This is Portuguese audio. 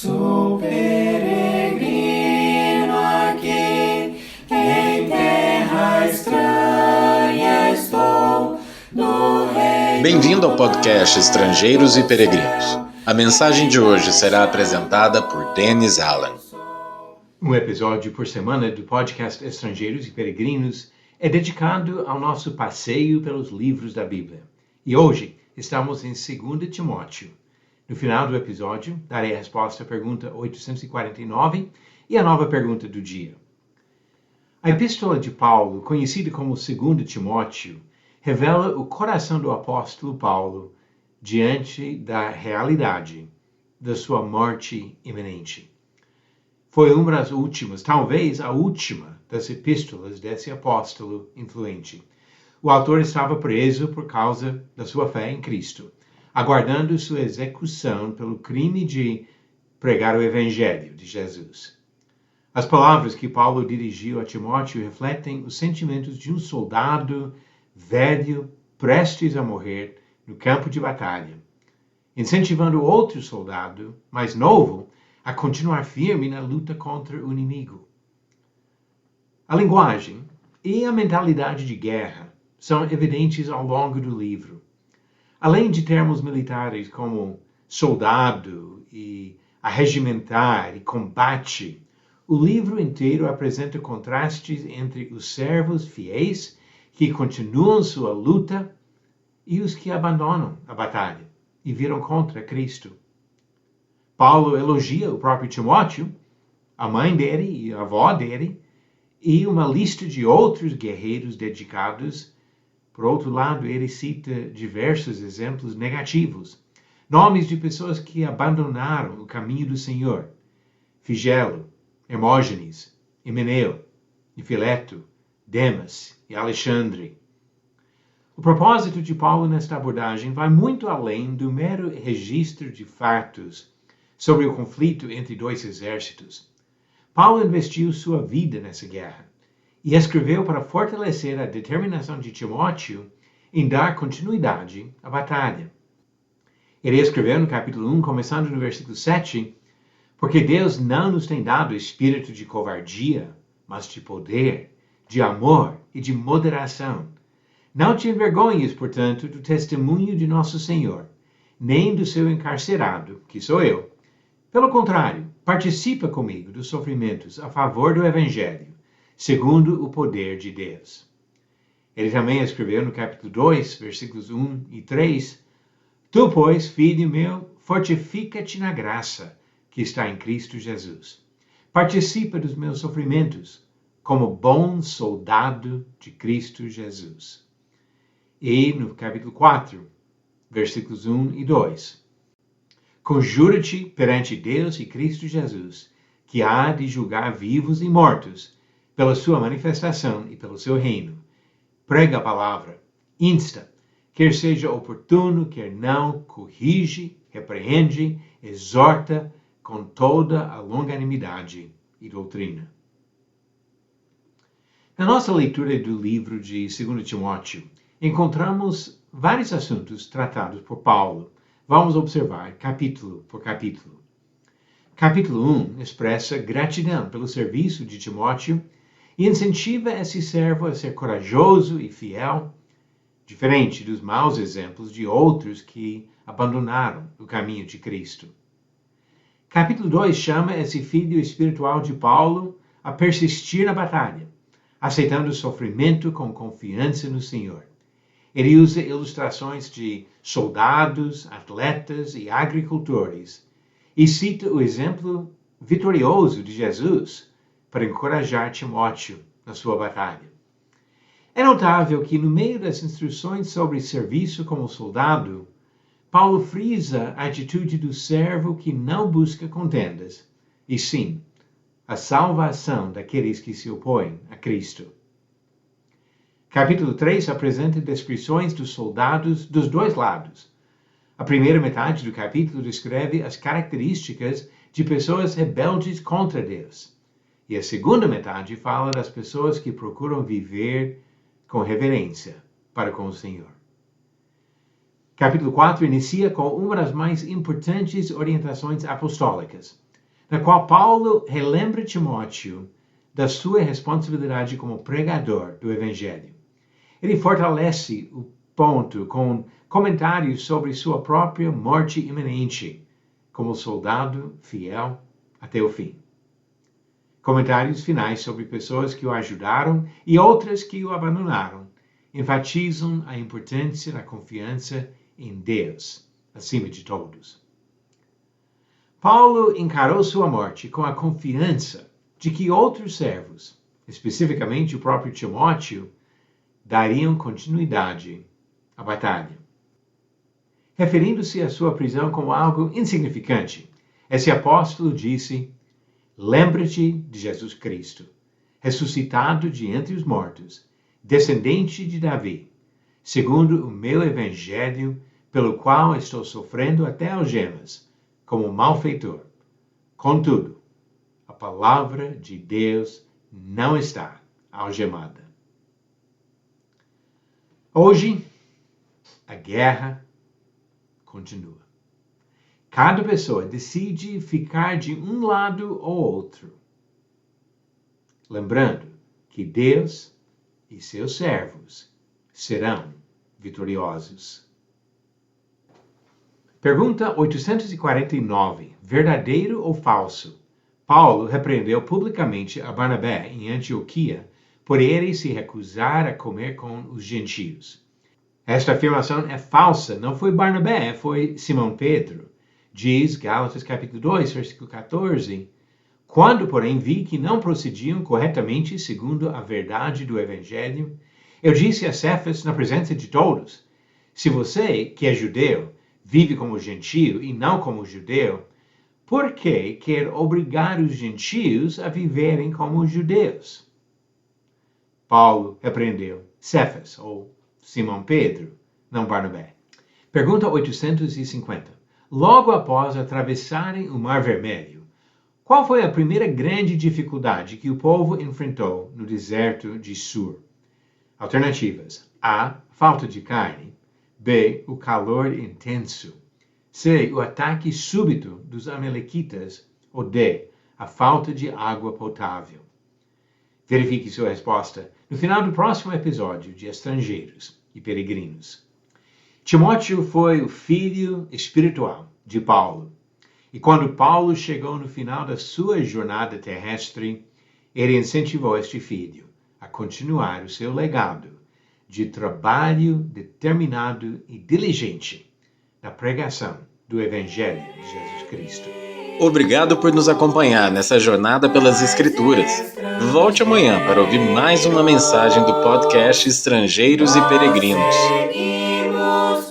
Sou peregrino aqui, em terra estranha estou, no reino. Bem-vindo ao podcast Estrangeiros e Peregrinos. A mensagem de hoje será apresentada por Dennis Allen. Um episódio por semana do podcast Estrangeiros e Peregrinos é dedicado ao nosso passeio pelos livros da Bíblia. E hoje estamos em 2 Timóteo. No final do episódio, darei a resposta à pergunta 849 e a nova pergunta do dia. A epístola de Paulo, conhecida como 2 Timóteo, revela o coração do apóstolo Paulo diante da realidade da sua morte iminente. Foi uma das últimas, talvez a última, das epístolas desse apóstolo influente. O autor estava preso por causa da sua fé em Cristo, aguardando sua execução pelo crime de pregar o Evangelho de Jesus. As palavras que Paulo dirigiu a Timóteo refletem os sentimentos de um soldado velho, prestes a morrer no campo de batalha, incentivando outro soldado mais novo a continuar firme na luta contra o inimigo. A linguagem e a mentalidade de guerra são evidentes ao longo do livro. Além de termos militares como soldado e arregimentar e combate, o livro inteiro apresenta contrastes entre os servos fiéis que continuam sua luta e os que abandonam a batalha e viram contra Cristo. Paulo elogia o próprio Timóteo, a mãe dele e a avó dele, e uma lista de outros guerreiros dedicados. Por outro lado, ele cita diversos exemplos negativos, nomes de pessoas que abandonaram o caminho do Senhor: Figelo, Hermógenes, Himeneu, e Fileto, Demas e Alexandre. O propósito de Paulo nesta abordagem vai muito além do mero registro de fatos sobre o conflito entre dois exércitos. Paulo investiu sua vida nessa guerra e escreveu para fortalecer a determinação de Timóteo em dar continuidade à batalha. Ele escreveu no capítulo 1, começando no versículo 7, porque Deus não nos tem dado espírito de covardia, mas de poder, de amor e de moderação. Não te envergonhes, portanto, do testemunho de nosso Senhor, nem do seu encarcerado, que sou eu. Pelo contrário, participa comigo dos sofrimentos a favor do Evangelho, segundo o poder de Deus. Ele também escreveu no capítulo 2, versículos 1 e 3, Tu, pois, filho meu, fortifica-te na graça que está em Cristo Jesus. Participa dos meus sofrimentos, como bom soldado de Cristo Jesus. E no capítulo 4, versículos 1 e 2, Conjura-te perante Deus e Cristo Jesus, que há de julgar vivos e mortos, pela sua manifestação e pelo seu reino. Prega a palavra, insta, quer seja oportuno, quer não, corrige, repreende, exorta com toda a longanimidade e doutrina. Na nossa leitura do livro de 2 Timóteo, encontramos vários assuntos tratados por Paulo. Vamos observar capítulo por capítulo. Capítulo 1 expressa gratidão pelo serviço de Timóteo e incentiva esse servo a ser corajoso e fiel, diferente dos maus exemplos de outros que abandonaram o caminho de Cristo. Capítulo 2 chama esse filho espiritual de Paulo a persistir na batalha, aceitando o sofrimento com confiança no Senhor. Ele usa ilustrações de soldados, atletas e agricultores e cita o exemplo vitorioso de Jesus para encorajar Timóteo na sua batalha. É notável que, no meio das instruções sobre serviço como soldado, Paulo frisa a atitude do servo que não busca contendas, e sim, a salvação daqueles que se opõem a Cristo. Capítulo 3 apresenta descrições dos soldados dos dois lados. A primeira metade do capítulo descreve as características de pessoas rebeldes contra Deus. E a segunda metade fala das pessoas que procuram viver com reverência para com o Senhor. Capítulo 4 inicia com uma das mais importantes orientações apostólicas, na qual Paulo relembra Timóteo da sua responsabilidade como pregador do Evangelho. Ele fortalece o ponto com comentários sobre sua própria morte iminente, como soldado fiel até o fim. Comentários finais sobre pessoas que o ajudaram e outras que o abandonaram enfatizam a importância da confiança em Deus, acima de todos. Paulo encarou sua morte com a confiança de que outros servos, especificamente o próprio Timóteo, dariam continuidade à batalha. Referindo-se à sua prisão como algo insignificante, esse apóstolo disse: lembra-te de Jesus Cristo, ressuscitado de entre os mortos, descendente de Davi, segundo o meu evangelho, pelo qual estou sofrendo até algemas, como malfeitor. Contudo, a palavra de Deus não está algemada. Hoje, a guerra continua. Cada pessoa decide ficar de um lado ou outro. Lembrando que Deus e seus servos serão vitoriosos. Pergunta 849. Verdadeiro ou falso? Paulo repreendeu publicamente a Barnabé em Antioquia por ele se recusar a comer com os gentios. Esta afirmação é falsa. Não foi Barnabé, foi Simão Pedro. Diz Gálatas capítulo 2, versículo 14. Quando, porém, vi que não procediam corretamente segundo a verdade do Evangelho, eu disse a Cefas na presença de todos: se você, que é judeu, vive como gentio e não como judeu, por que quer obrigar os gentios a viverem como judeus? Paulo repreendeu Cefas, ou Simão Pedro, não Barnabé. Pergunta 850. Logo após atravessarem o Mar Vermelho, qual foi a primeira grande dificuldade que o povo enfrentou no deserto de Sur? Alternativas: A. Falta de carne. B. O calor intenso. C. O ataque súbito dos amalequitas. Ou D. A falta de água potável. Verifique sua resposta no final do próximo episódio de Estrangeiros e Peregrinos. Timóteo foi o filho espiritual de Paulo. E quando Paulo chegou no final da sua jornada terrestre, ele incentivou este filho a continuar o seu legado de trabalho determinado e diligente na pregação do Evangelho de Jesus Cristo. Obrigado por nos acompanhar nessa jornada pelas Escrituras. Volte amanhã para ouvir mais uma mensagem do podcast Estrangeiros e Peregrinos. Seguimos